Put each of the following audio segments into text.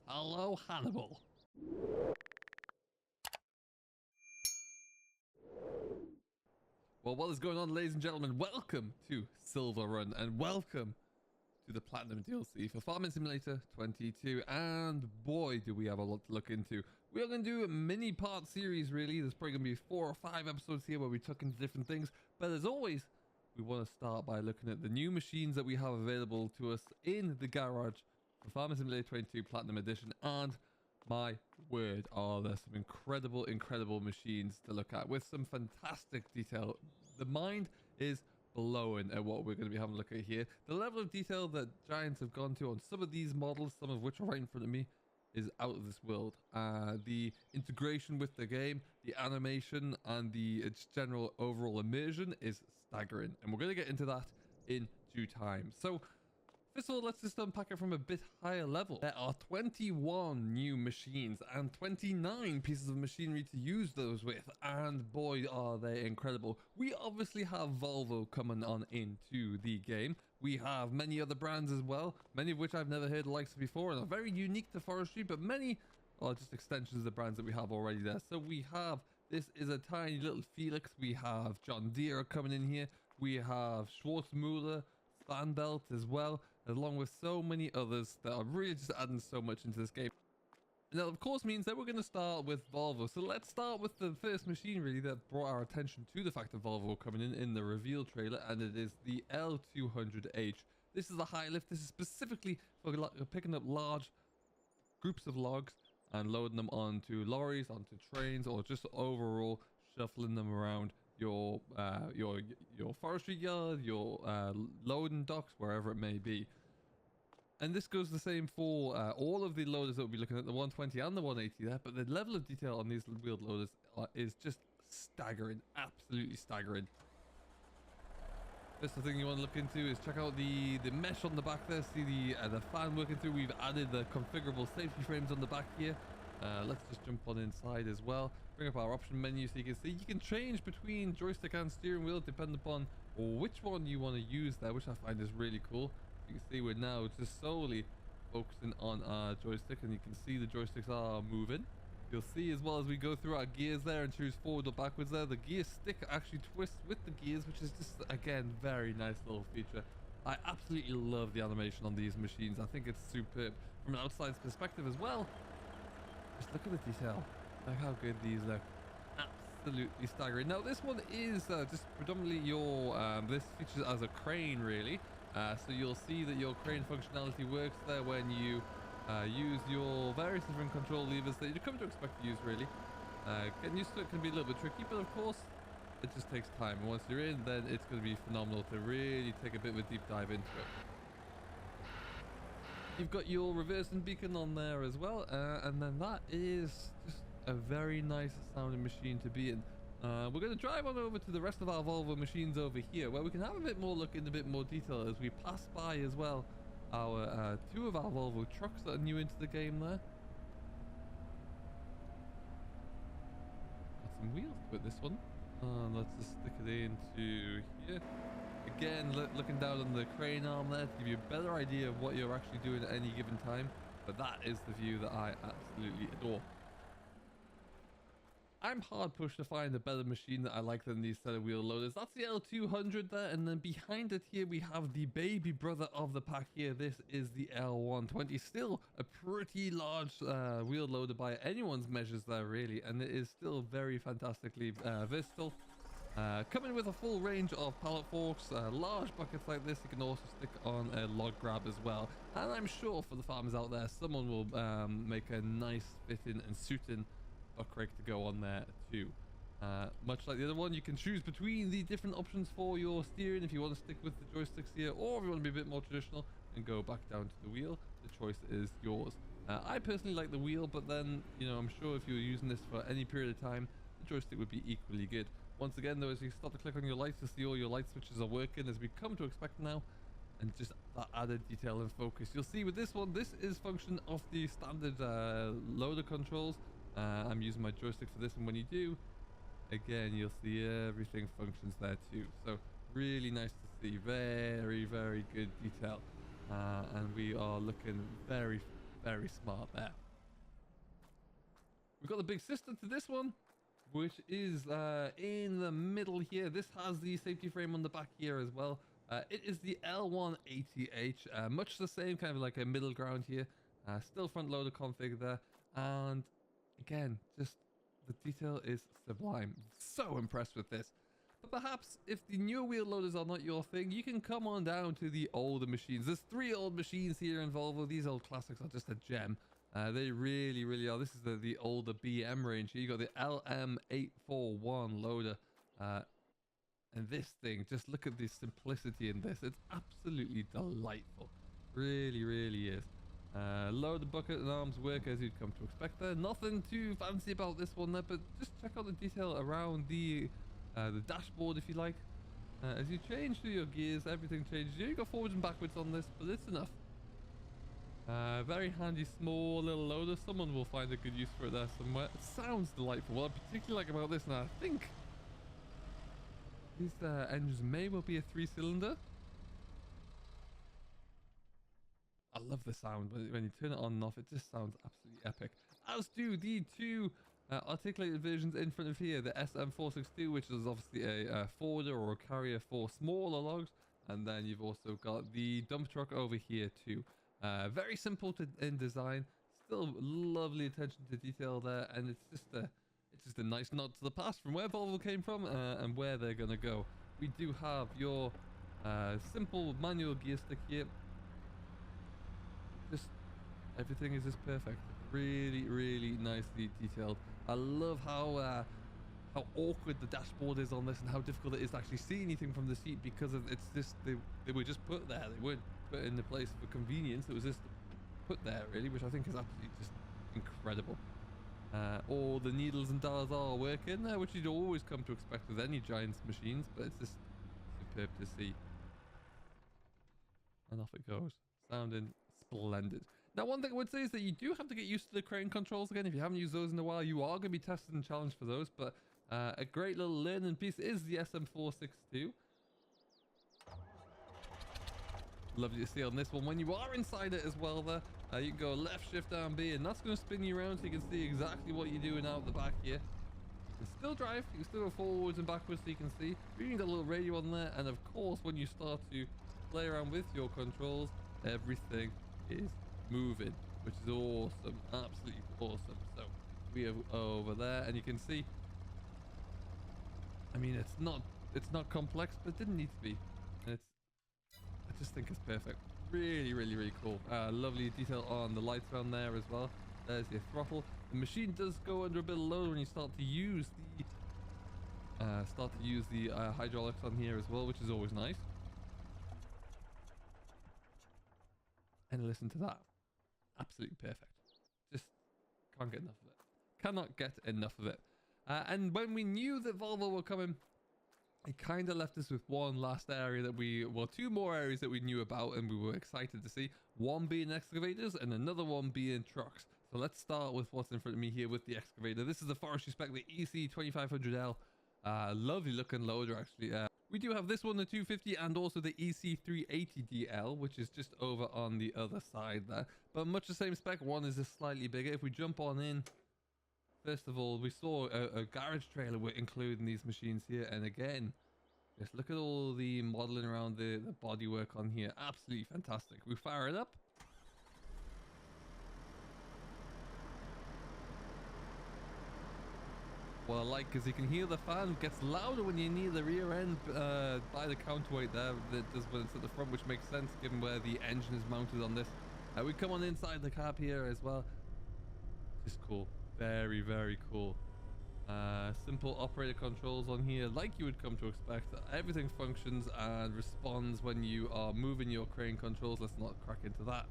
Hello, Hannibal. Well, what is going on, ladies and gentlemen? Welcome to Silver Run and welcome to the Platinum DLC for Farming Simulator 22. And boy, do we have a lot to look into. We are going to do a mini part series, really. There's probably going to be 4 or 5 episodes here where we tuck into different things. But as always, we want to start by looking at the new machines that we have available to us in the garage for Farming Simulator 22 Platinum Edition. And my word, are there some incredible machines to look at with some fantastic detail. The mind is blowing at what we're going to be having a look at here. The level of detail that Giants have gone to on some of these models, some of which are right in front of me, is out of this world. The integration with the game, the animation, and the general overall immersion is staggering. And we're going to get into that in due time. So first of all, let's just unpack it from a bit higher level. There are 21 new machines and 29 pieces of machinery to use those with. And boy, are they incredible. We obviously have Volvo coming on into the game. We have many other brands as well, many of which I've never heard the likes of before and are very unique to forestry, but many are just extensions of the brands that we have already there. So we have, this is a tiny little Felix. We have John Deere coming in here. We have Schwarzmuller, Fan Belt as well, along with so many others that are really just adding so much into this game. And that of course means that we're going to start with Volvo. So let's start with the first machine really that brought our attention to the fact of Volvo coming in the reveal trailer, and it is the L200H. This is a high lift. This is specifically for picking up large groups of logs and loading them onto lorries, onto trains, or just overall shuffling them around your forestry yard, your loading docks, wherever it may be. And this goes the same for all of the loaders that we'll be looking at, the 120 and the 180 there. But the level of detail on these wheeled loaders is just staggering, absolutely staggering. First thing you want to look into is check out the mesh on the back there. See the fan working through. We've added the configurable safety frames on the back here. Let's just jump on inside as well. Bring up our option menu so you can see you can change between joystick and steering wheel depending upon which one you want to use there, which I find is really cool. You can see we're now just solely focusing on our joystick, and you can see the joysticks are moving. You'll see as well as we go through our gears there and choose forward or backwards there, the gear stick actually twists with the gears, which is just, again, very nice little feature. I absolutely love the animation on these machines. I think it's superb from an outside perspective as well. Just look at the detail. Look how good these look. Absolutely staggering. Now this one is just predominantly your this features as a crane really. So you'll see that your crane functionality works there when you use your various different control levers that you come to expect to use really. Getting used to it can be a little bit tricky, but of course it just takes time. And once you're in, then it's going to be phenomenal to really take a bit of a deep dive into it. You've got your reversing beacon on there as well, and then that is just a very nice sounding machine to be in. We're going to drive on over to the rest of our Volvo machines over here, where we can have a bit more look in a bit more detail as we pass by as well our 2 of our Volvo trucks that are new into the game there. Got some wheels to it, this one. Let's just stick it into here. Again, looking down on the crane arm there to give you a better idea of what you're actually doing at any given time. But that is the view that I absolutely adore. I'm hard pushed to find a better machine that I like than these set of wheel loaders. That's the L200 there, and then behind it here we have the baby brother of the pack here. This is the L120. Still a pretty large wheel loader by anyone's measures there really, and it is still very fantastically versatile. Coming with a full range of pallet forks, large buckets like this. You can also stick on a log grab as well. And I'm sure for the farmers out there, someone will make a nice fitting and suiting buck rake to go on there too. Much like the other one, you can choose between the different options for your steering if you want to stick with the joysticks here, or if you want to be a bit more traditional and go back down to the wheel. The choice is yours. I personally like the wheel, but then, you know, I'm sure if you were using this for any period of time, the joystick would be equally good. Once again though, as you start to click on your lights to see all your light switches are working as we come to expect now, and just that added detail and focus. You'll see with this one, this is function of the standard loader controls. I'm using my joystick for this, and when you do, again, you'll see everything functions there too. So really nice to see. Very good detail. And we are looking very Very smart there. We've got the big sister to this one, which is in the middle here. This has the safety frame on the back here as well. It is the L180H, much the same, kind of like a middle ground here. Still front loader config there. And again, just the detail is sublime. So impressed with this. But perhaps if the newer wheel loaders are not your thing, you can come on down to the older machines. There's 3 old machines here in Volvo. These old classics are just a gem. They really, really are. This is the older BM range here. You got the LM841 loader. And this thing, just look at the simplicity in this. It's absolutely delightful. Really, really is. Loader bucket and arms work as you'd come to expect there. Nothing too fancy about this one there, but just check out the detail around the dashboard if you like. As you change through your gears, everything changes. You go forwards and backwards on this, but it's enough. Very handy small little loader. Someone will find a good use for it there somewhere. It sounds delightful. What I particularly like about this, and I think these engines may well be a 3-cylinder. I love the sound when you turn it on and off. It just sounds absolutely epic. As do the 2 articulated versions in front of here, the SM462, which is obviously a forwarder or a carrier for smaller logs, and then you've also got the dump truck over here too. Very simple in design, still lovely attention to detail there, and it's just a nice nod to the past from where Volvo came from and where they're gonna go. We do have your simple manual gear stick here. Just everything is just perfect. Really, really nicely detailed. I love how awkward the dashboard is on this and how difficult it is to actually see anything from the seat, because it's just they were just put there. They weren't put in the place for convenience. It was just put there really, which I think is absolutely just incredible. All the needles and dials are working there, which you'd always come to expect with any Giants machines, but it's just superb to see. And off it goes, sounding splendid. Now, one thing I would say is that you do have to get used to the crane controls again. If you haven't used those in a while, you are going to be tested and challenged for those. But a great little learning piece is the SM462. Lovely to see on this one. When you are inside it as well there, you can go left, shift, down, B, and that's going to spin you around so you can see exactly what you're doing out the back here. You can still drive. You can still go forwards and backwards so you can see. You need a little radio on there. And of course, when you start to play around with your controls, everything is moving, which is awesome. Absolutely awesome. So we are over there, and you can see, I mean, it's not complex, but it didn't need to be. I just think it's perfect. Really, really, really cool. Lovely detail on the lights around there as well. There's your throttle. The machine does go under a bit of load when you start to use the hydraulics on here as well, which is always nice. And listen to that. Absolutely perfect. Just can't get enough of it. Cannot get enough of it. And when we knew that Volvo were coming, it kind of left us with one last area that two more areas that we knew about and we were excited to see. One being excavators and another one being trucks. So let's start with what's in front of me here with the excavator. This is the forestry spec, the EC2500L. Lovely looking loader actually. We do have this one, the 250, and also the EC380DL, which is just over on the other side there. But much the same spec. One is just slightly bigger. If we jump on in, first of all, we saw a garage trailer with including these machines here. And again, just look at all the modeling around the bodywork on here. Absolutely fantastic. We fire it up. What I like is you can hear the fan gets louder when you're near the rear end by the counterweight there that does when it's at the front, which makes sense given where the engine is mounted on this. We come on inside the cab here as well. Just cool. Very, very cool. Simple operator controls on here like you would come to expect. Everything functions and responds when you are moving your crane controls. Let's not crack into that.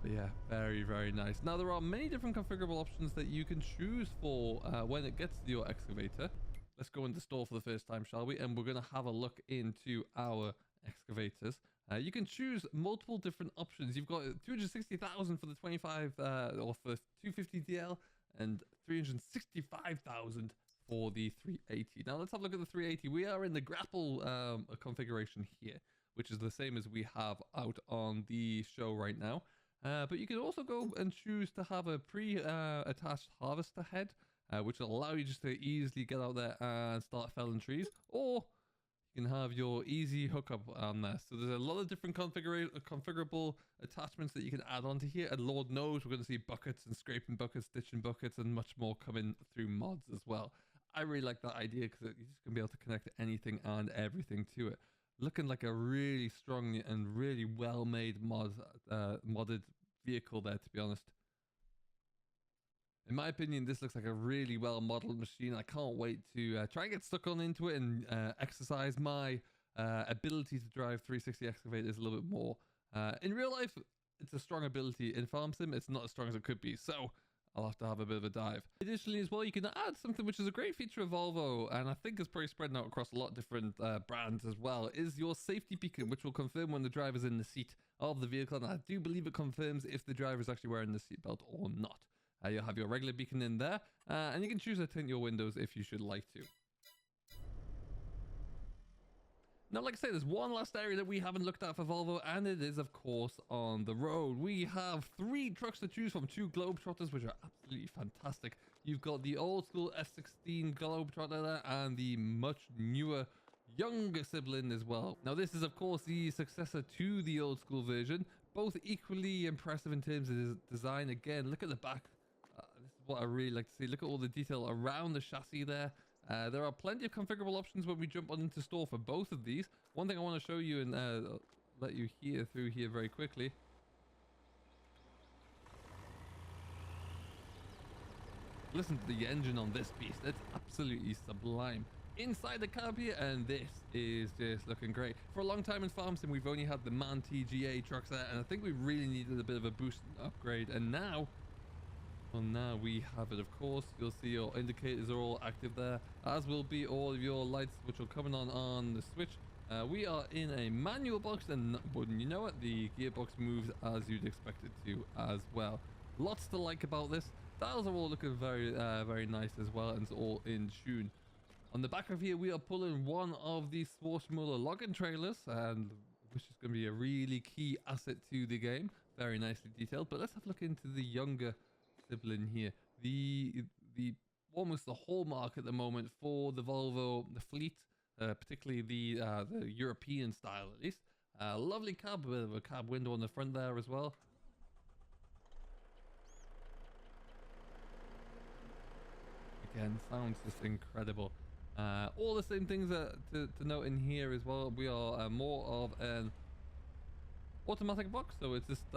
But yeah, very, very nice. Now, there are many different configurable options that you can choose for when it gets to your excavator. Let's go into store for the first time, shall we? And we're going to have a look into our excavators. You can choose multiple different options. You've got 260,000 for the 25 or for 250DL and 365,000 for the 380. Now, let's have a look at the 380. We are in the grapple configuration here, which is the same as we have out on the show right now. But you can also go and choose to have a pre-attached harvester head, which will allow you just to easily get out there and start felling trees. Or you can have your easy hookup on there. So there's a lot of different configurable attachments that you can add onto here. And Lord knows we're going to see buckets and scraping buckets, ditching buckets, and much more coming through mods as well. I really like that idea because you're just going to be able to connect anything and everything to it. Looking like a really strong and really well-made modded vehicle there, to be honest. In my opinion, this looks like a really well-modeled machine. I can't wait to try and get stuck on into it and exercise my ability to drive 360 excavators a little bit more. In real life, it's a strong ability. In Farm Sim, it's not as strong as it could be. So I'll have to have a bit of a dive. Additionally as well, you can add something which is a great feature of Volvo, and I think it's probably spreading out across a lot of different brands as well, is your safety beacon, which will confirm when the driver's in the seat of the vehicle. And I do believe it confirms if the driver is actually wearing the seatbelt or not. You'll have your regular beacon in there, and you can choose to tint your windows if you should like to. Now, like I say, there's one last area that we haven't looked at for Volvo, and it is, of course, on the road. We have 3 trucks to choose from, 2 Globetrotters, which are absolutely fantastic. You've got the old school S16 Globetrotter there, and the much newer, younger sibling as well. Now, this is, of course, the successor to the old school version. Both equally impressive in terms of design. Again, look at the back. This is what I really like to see. Look at all the detail around the chassis there. There are plenty of configurable options when we jump on into store for both of these. One thing I want to show you and let you hear through here very quickly. Listen to the engine on this beast. It's absolutely sublime. Inside the cab here, and this is just looking great. For a long time in Farm Sim, we've only had the MAN TGA trucks there, and I think we really needed a bit of a boost and upgrade. And now, well, now we have it, of course. You'll see your indicators are all active there, as will be all of your lights, which will come on the switch. We are in a manual box, and wouldn't you know it, the gearbox moves as you'd expect it to as well. Lots to like about this. Dials are all looking very, very nice as well, and it's all in tune. On the back of here, we are pulling one of these Schwarzmuller logging trailers, and which is going to be a really key asset to the game. Very nicely detailed. But let's have a look into the younger sibling here. The almost the hallmark at the moment for the Volvo, the fleet, particularly the European style at least. Lovely cab with a cab window on the front there as well. Again, sounds just incredible. All the same things to note in here as well. We are more of an automatic box, so it's just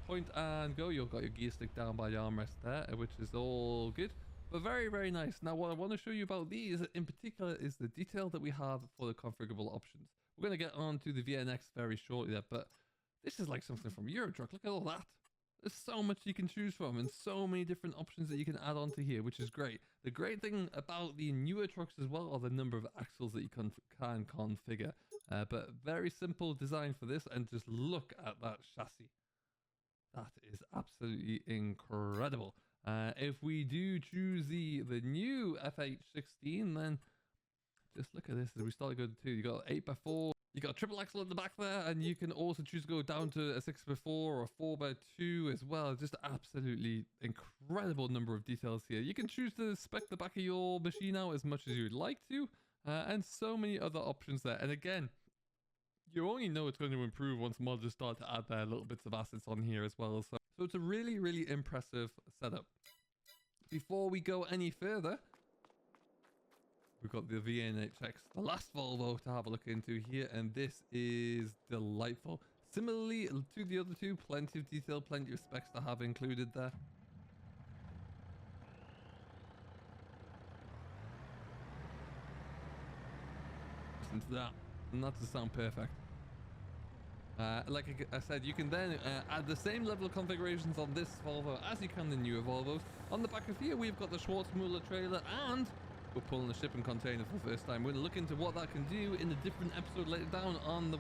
point and go. You've got your gear stick down by the armrest there, which is all good, but very, very nice. Now, what I want to show you about these in particular is the detail that we have for the configurable options. We're going to get on to the VNX very shortly there, but this is like something from Euro Truck. Look at all that. There's so much you can choose from and so many different options that you can add onto here, which is great. The great thing about the newer trucks as well are the number of axles that you can configure. But very simple design for this, and just look at that chassis. That is absolutely incredible. If we do choose the new FH16, then just look at this. As we start going to, you got 8x4. You got a triple axle at the back there, and you can also choose to go down to a 6x4 or a 4x2 as well. Just absolutely incredible number of details here. You can choose to spec the back of your machine out as much as you'd like to, and so many other options there. And again, you only know it's going to improve once modders start to add their little bits of assets on here as well. So it's a really, really impressive setup. Before we go any further, we've got the VNHX, the last Volvo to have a look into here, and this is delightful. Similarly to the other two, plenty of detail, plenty of specs to have included there. Listen to that, and that does sound perfect. Like I said, you can then add the same level of configurations on this Volvo as you can the newer Volvos. On the back of here, we've got the Schwarzmuller trailer, and we're pulling a shipping container for the first time. We're going to look into what that can do in a different episode later down on the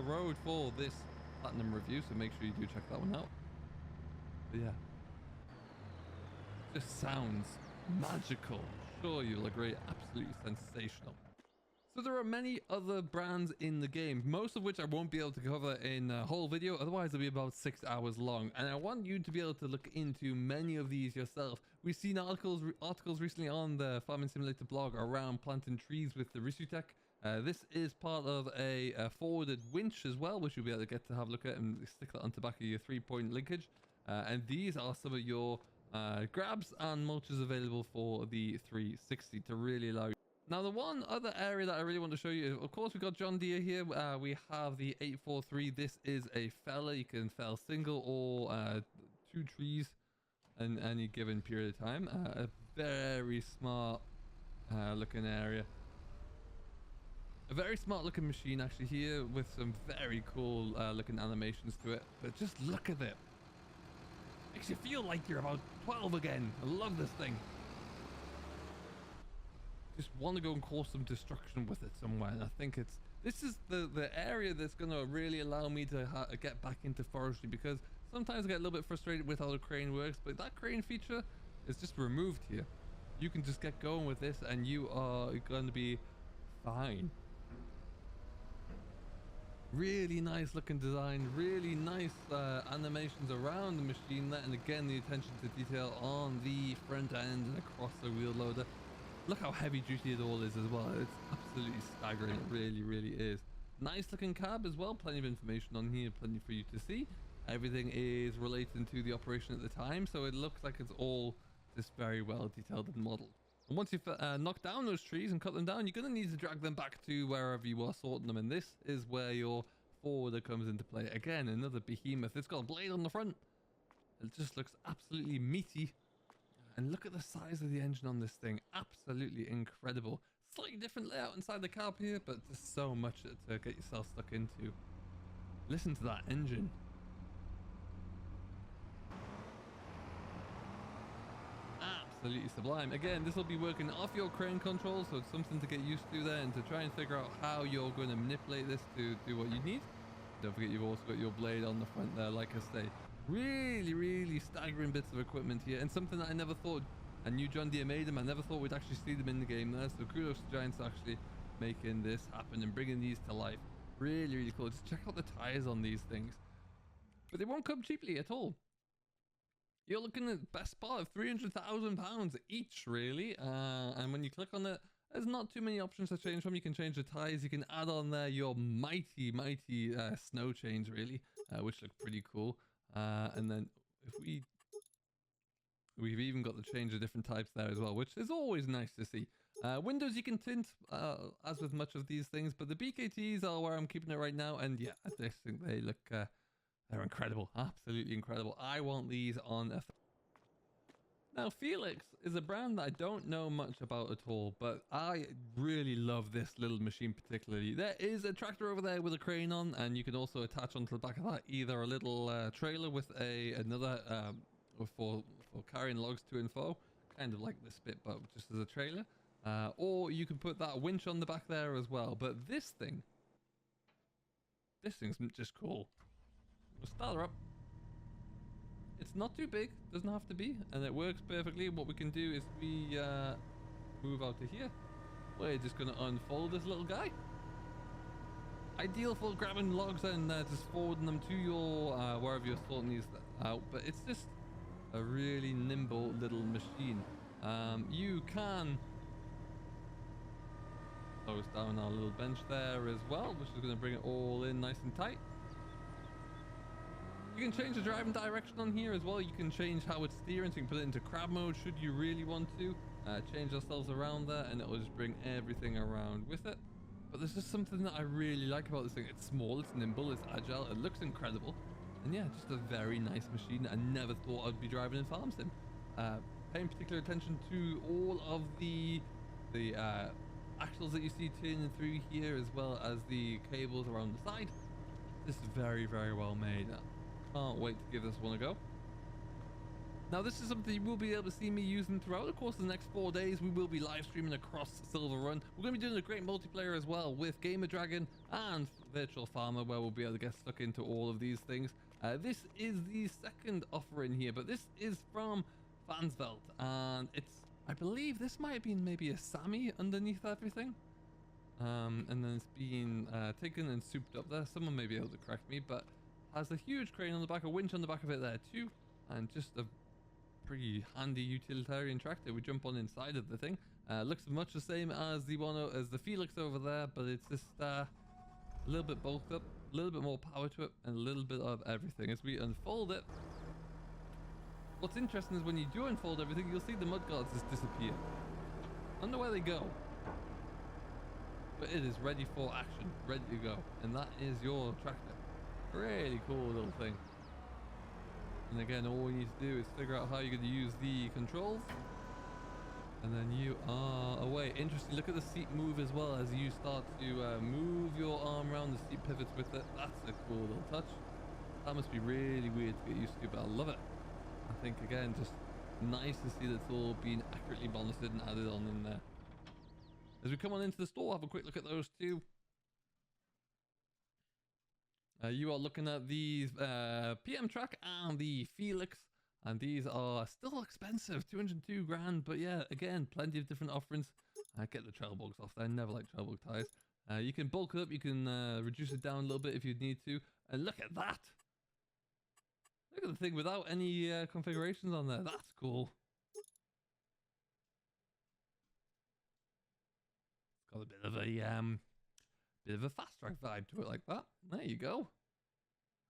road for this Platinum review, so make sure you do check that one out. But yeah, just sounds magical. Sure, you'll agree, absolutely sensational. So there are many other brands in the game, most of which I won't be able to cover in a whole video, otherwise it'll be about 6 hours long. And I want you to be able to look into many of these yourself. We've seen articles recently on the Farming Simulator blog around planting trees with the Risutech. This is part of a forwarded winch as well, which you'll be able to get to have a look at and stick that on the back of your 3-point linkage. And these are some of your grabs and mulches available for the 360 to really allow you. Now, the one other area that I really want to show you is, of course, we've got John Deere here. We have the 843. This is a feller. You can fell single or 2 trees in any given period of time. A very smart looking area. A very smart looking machine actually here with some very cool looking animations to it. But just look at it. Makes you feel like you're about 12 again. I love this thing. Just want to go and cause some destruction with it somewhere, and I think this is the area that's going to really allow me to get back into forestry, because sometimes I get a little bit frustrated with how the crane works, but that crane feature is just removed here. You can just get going with this and you are going to be fine. Really nice looking design, really nice animations around the machine there, and again the attention to detail on the front end and across the wheel loader. Look how heavy duty it all is as well. It's absolutely staggering. It really, really is. Nice looking cab as well. Plenty of information on here, plenty for you to see. Everything is related to the operation at the time, so it looks like it's all just very well detailed and modeled. And once you've knocked down those trees and cut them down, you're going to need to drag them back to wherever you are sorting them, and this is where your forwarder comes into play. Again, another behemoth. It's got a blade on the front. It just looks absolutely meaty. And look at the size of the engine on this thing. Absolutely incredible. Slightly different layout inside the cab here, but just so much to get yourself stuck into. Listen to that engine. Absolutely sublime. Again, this will be working off your crane control, so it's something to get used to there and to try and figure out how you're going to manipulate this to do what you need. Don't forget you've also got your blade on the front there, like I say. Really, really staggering bits of equipment here, and something that I never thought, I knew John Deere made them, I never thought we'd actually see them in the game there, so kudos to Giants actually making this happen and bringing these to life. Really, really cool. Just check out the tires on these things. But they won't come cheaply at all. You're looking at the best part of £300,000 each, really, and when you click on it, there's not too many options to change from. You can change the tires, you can add on there your mighty snow chains, really, which look pretty cool. And then if we've even got the change of different types there as well, which is always nice to see. Windows you can tint, as with much of these things, but the BKTs are where I'm keeping it right now, and yeah, I just think they look, they're incredible, absolutely incredible. I want these on a... Now, Felix is a brand that I don't know much about at all, but I really love this little machine particularly. There is a tractor over there with a crane on, and you can also attach onto the back of that either a little trailer with another for carrying logs to and fro, kind of like this bit, but just as a trailer. Or you can put that winch on the back there as well. But this thing's just cool. We'll start her up. It's not too big, doesn't have to be, and it works perfectly. What we can do is we move out to here. We're just going to unfold this little guy. Ideal for grabbing logs and just forwarding them to your wherever you're sorting these out. But it's just a really nimble little machine. You can close down our little bench there as well, which is going to bring it all in nice and tight. You can change the driving direction on here as well. You can change how it's steering, so you can put it into crab mode should you really want to. Change ourselves around there, and it will just bring everything around with it. But there's just something that I really like about this thing. It's small, it's nimble, it's agile, it looks incredible. And yeah, just a very nice machine. I never thought I'd be driving in farm sim. Paying particular attention to all of the axles that you see turning through here, as well as the cables around the side. This is very, very well made. Can't wait to give this one a go. Now, this is something you will be able to see me using throughout the course of the next 4 days. We will be live streaming across Silver Run. We're going to be doing a great multiplayer as well with Gamer Dragon and Virtual Farmer, where we'll be able to get stuck into all of these things. This is the second offer in here, but this is from Fansveld, and it's, I believe this might have been maybe a Sammy underneath everything. and then it's been taken and souped up there. Someone may be able to correct me, but has a huge crane on the back, a winch on the back of it there too, and just a pretty handy utilitarian tractor. We jump on inside of the thing. Looks much the same as the Felix over there, but it's just a little bit bulked up, a little bit more power to it, and a little bit of everything. As we unfold it, what's interesting is when you do unfold everything, you'll see the mud guards just disappear. I don't know where they go, but it is ready for action, ready to go, and that is your tractor. Really cool little thing. And again, all you need to do is figure out how you're going to use the controls, and then you are away. Interesting, look at the seat move as well as you start to move your arm around. The seat pivots with it. That's a cool little touch. That must be really weird to get used to, but I love it. I think, again, just nice to see that it's all been accurately ballasted and added on in there. As we come on into the store, have a quick look at those two. You are looking at the PM track and the Felix, and these are still expensive, 202 grand, but yeah, again, plenty of different offerings. Get the trail bogs off there, never like trail bog tires. You can bulk it up, you can reduce it down a little bit if you need to, and look at that! Look at the thing without any configurations on there, that's cool. It's got a bit of a fast track vibe to it like that. There you go.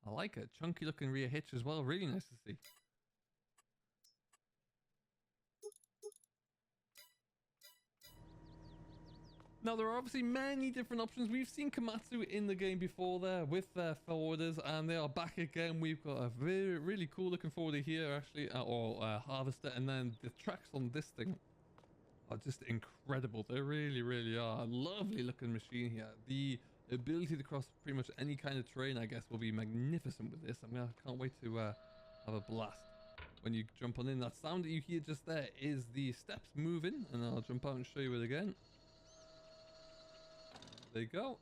I like it. Chunky looking rear hitch as well. Really nice to see. Now there are obviously many different options. We've seen Komatsu in the game before there with their forwarders, and they are back again. We've got a really cool looking forwarder here actually, or harvester, and then the tracks on this thing are just incredible. They really are. A lovely looking machine here. The ability to cross pretty much any kind of terrain, I guess, will be magnificent with this. Can't wait to have a blast. When you jump on in, that sound that you hear just there is the steps moving, and I'll jump out and show you it again. There you go,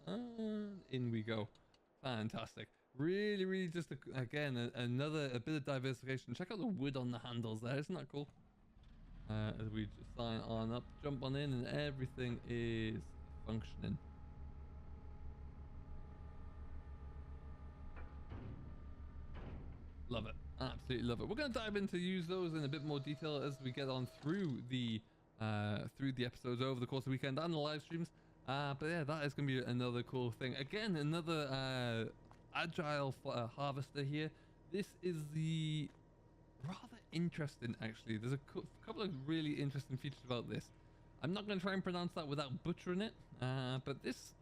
and in we go. Fantastic. Really just again a bit of diversification. Check out the wood on the handles there. Isn't that cool? As we just sign on up, jump on in, and everything is functioning. Love it. Absolutely love it. We're going to dive into use those in a bit more detail as we get on through the episodes over the course of the weekend and the live streams. But yeah, that is going to be another cool thing. Again, another agile harvester here. This is the rather interesting, actually. There's a couple of really interesting features about this. I'm not going to try and pronounce that without butchering it, but this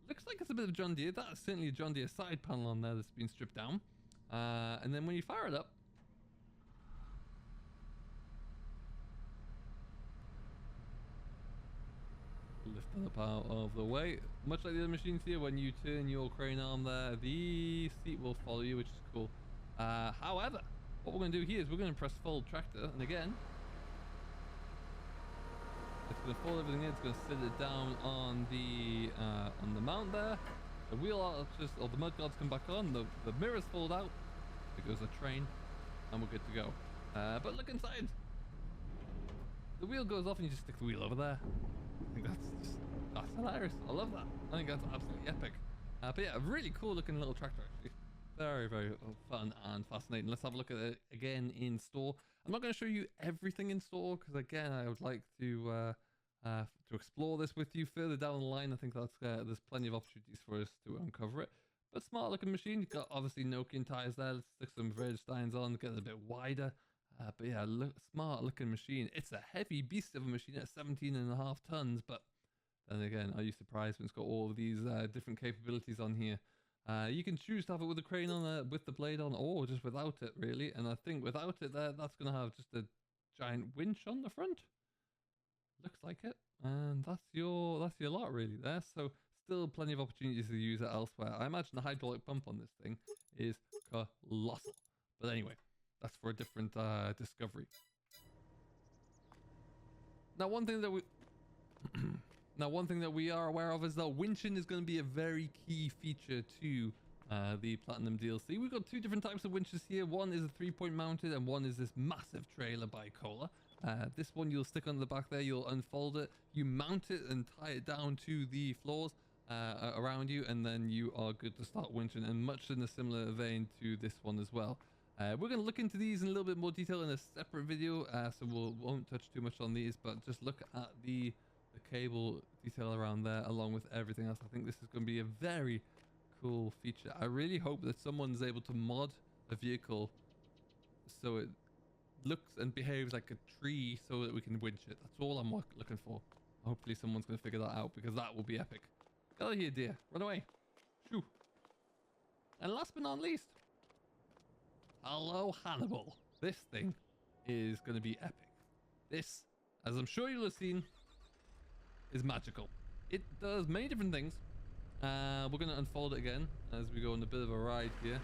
looks like it's a bit of John Deere. That's certainly a John Deere side panel on there that's been stripped down. And then when you fire it up, lift it up out of the way. Much like the other machines here, when you turn your crane arm there, the seat will follow you, which is cool. However, what we're going to do here is we're going to press fold tractor, and again, it's going to fold everything in. It's going to sit it down on the mount there. The wheel arches, or the mud guards come back on. The mirrors fold out. There goes a train, and we're good to go. But look inside. The wheel goes off, and you just stick the wheel over there. I think that's hilarious. I love that. I think that's absolutely epic. But yeah, a really cool looking little tractor actually. Very fun and fascinating. Let's have a look at it again in store. I'm not going to show you everything in store because again, I would like to explore this with you further down the line. I think that's there's plenty of opportunities for us to uncover it. But smart looking machine. You've got obviously Nokian tires there. Let's stick some Versteins on, get it a bit wider. But yeah, smart looking machine. It's a heavy beast of a machine at 17.5 tons, but then again, are you surprised when it's got all of these different capabilities on here? You can choose to have it with the crane on, with the blade on, or just without it, really. And I think without it there, that's going to have just a giant winch on the front. Looks like it. And that's your lot, really, there. So still plenty of opportunities to use it elsewhere. I imagine the hydraulic pump on this thing is colossal. But anyway, that's for a different discovery. Now, one thing that we are aware of is that winching is going to be a very key feature to the Platinum DLC. We've got two different types of winches here. One is a 3-point mounted, and one is this massive trailer by Kohler. This one you'll stick on the back there, you'll unfold it, you mount it and tie it down to the floors around you, and then you are good to start winching, and much in a similar vein to this one as well. We're going to look into these in a little bit more detail in a separate video, so we won't touch too much on these, but just look at the cable detail around there along with everything else. I think this is going to be a very cool feature. I really hope that someone's able to mod a vehicle so it looks and behaves like a tree so that we can winch it. That's all I'm looking for. Hopefully someone's going to figure that out, because that will be epic. Get out of here, dear. Run away. Shoo. And last but not least, hello, Hannibal. This thing is going to be epic. This, as I'm sure you'll have seen, is magical. It does many different things. We're going to unfold it again as we go on a bit of a ride here.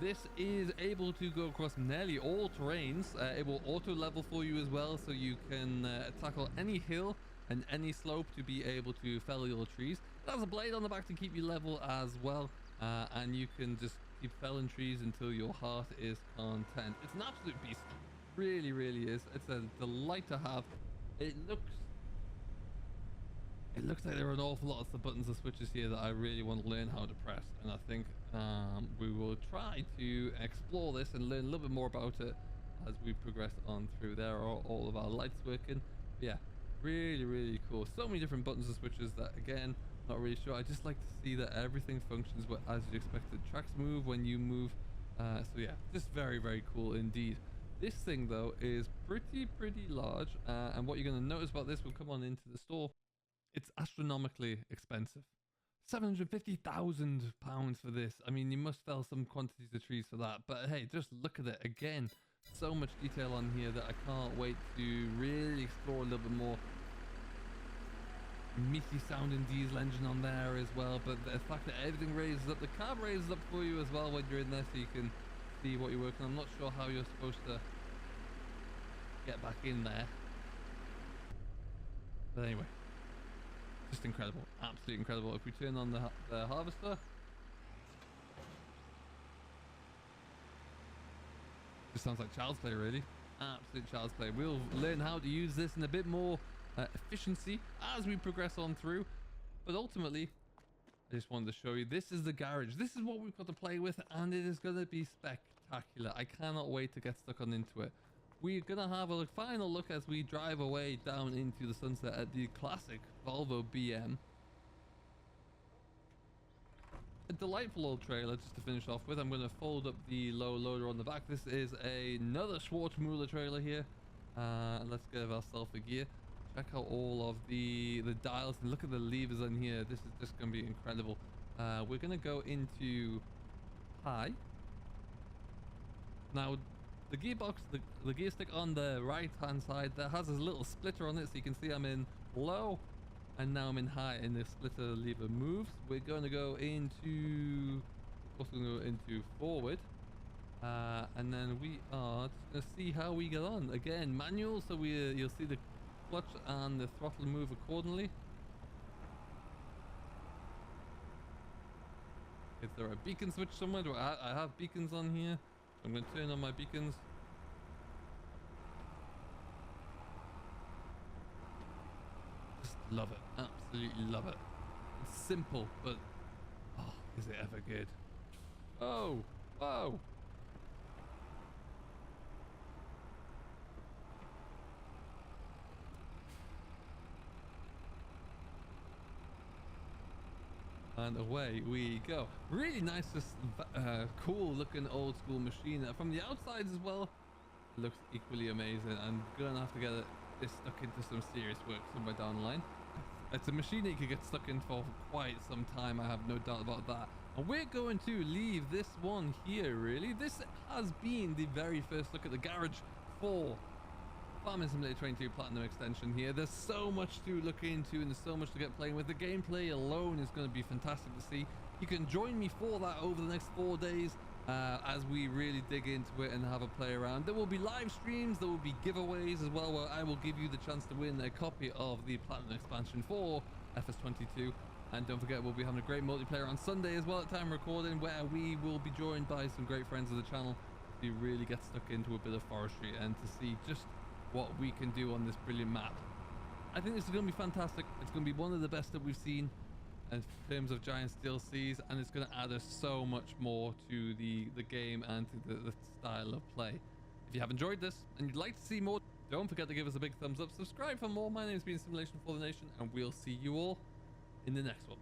This is able to go across nearly all terrains. It will auto level for you as well, so you can tackle any hill and any slope to be able to fell your trees. It has a blade on the back to keep you level as well, and you can just keep felling trees until your heart is content. It's an absolute beast. Really, really is. It's a delight to have. It looks like there are an awful lot of buttons and switches here that I really want to learn how to press, and I think we will try to explore this and learn a little bit more about it as we progress on through. There are all of our lights working. But yeah, really, really cool. So many different buttons and switches that, again, not really sure. I just like to see that everything functions as you expected. Tracks move when you move. So yeah, just very, very cool indeed. This thing though is pretty large, and what you're going to notice about this, we'll come on into the store. It's astronomically expensive. £750,000 for this. I mean, you must fell some quantities of trees for that, but hey, just look at it again. So much detail on here that I can't wait to really explore a little bit more. Meaty sounding diesel engine on there as well, but the fact that everything raises up, the cab raises up for you as well when you're in there, so you can see what you're working on. I'm not sure how you're supposed to get back in there, but anyway, just incredible, absolutely incredible. If we turn on the harvester, just sounds like child's play, really. Absolute child's play. We'll learn how to use this in a bit more efficiency as we progress on through, but ultimately I just wanted to show you, this is the garage. This is what we've got to play with, and it is going to be spectacular. I cannot wait to get stuck on into it. We're going to have a final look as we drive away down into the sunset at the classic Volvo BM. A delightful old trailer just to finish off with. I'm going to fold up the low loader on the back. This is another Schwarzmüller trailer here. Let's give ourselves a gear. Check out all of the dials and look at the levers on here. This is just going to be incredible. We're going to go into high. Now, the gearbox, the gear stick on the right hand side, that has a little splitter on it, so you can see I'm in low and now I'm in high, and the splitter lever moves. We're going to go into, also going to go into forward, and then we are just going to see how we get on. Again, manual, so you'll see the clutch and the throttle move accordingly. Is there a beacon switch somewhere? Do I have beacons on here? I'm going to turn on my beacons. Just love it. Absolutely love it. It's simple, but oh, is it ever good? Oh, whoa. And away we go. Really nice, just cool looking old school machine. From the outside as well, it looks equally amazing. I'm gonna have to get this stuck into some serious work somewhere down the line. It's a machine that you could get stuck in for quite some time, I have no doubt about that. And we're going to leave this one here, really. This has been the very first look at the garage for Farming Simulator 22 Platinum Extension here. There's so much to look into and there's so much to get playing with. The gameplay alone is going to be fantastic to see. You can join me for that over the next 4 days as we really dig into it and have a play around. There will be live streams, there will be giveaways as well, where I will give you the chance to win a copy of the Platinum expansion for FS22. And don't forget, we'll be having a great multiplayer on Sunday as well at time recording, where we will be joined by some great friends of the channel to really get stuck into a bit of forestry and to see just what we can do on this brilliant map. I think this is going to be fantastic. It's going to be one of the best that we've seen in terms of Giants DLCs, and it's going to add us so much more to the game and to the style of play. If you have enjoyed this and you'd like to see more, don't forget to give us a big thumbs up, subscribe for more. My name has been Simulation for the Nation, and we'll see you all in the next one.